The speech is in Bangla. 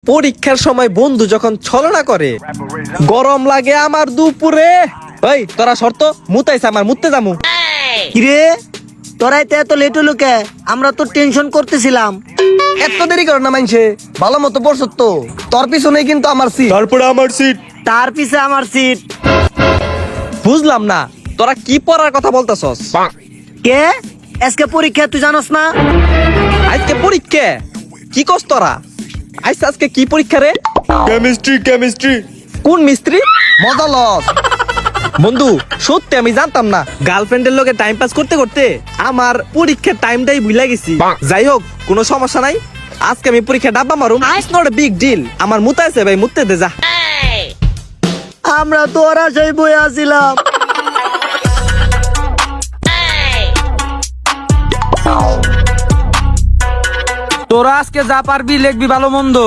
পরীক্ষার সময় বন্ধু যখন ছলনা করে, গরম লাগে আমার দুপুরে। ওই তোরা শর্ত মুতাইছে আমার, মুততে যামু। কিরে তোরাই তো এত লেট হলো কে? আমরা তো টেনশন করতেছিলাম। এত দেরি কর না মাইনছে, ভালো মতো পড়ছ তো। তোর পিছনে কিন্তু আমার সিট। তারপরে আমার সিট। তার পিছে আমার সিট। বুঝলাম না তোরা কি পড়ার কথা বলতাছস। কে আজকে পরীক্ষা তুই জানোস না? আজকে পরীক্ষা? কি কস তোরা? আজকে কি পরীক্ষা রে? কেমিস্ট্রি। কোন মিস্ত্রি? মজা লস। বন্ধু সত্যি আমি জানতাম না। গার্লফ্রেন্ডের লগে টাইম পাস করতে করতে আমার পরীক্ষার টাইমটাই ভুলে গেছি। যাই হোক কোনো সমস্যা নাই, আজকে আমি পরীক্ষা ডাব্বা মারুম। It's not a big deal. আমার মুতাইছে ভাই, মুততে দে যা। আমরা তো ওরা সেই বই আসিলাম। তোরা আজকে যা পারবি লিখবি ভালো মন্দ।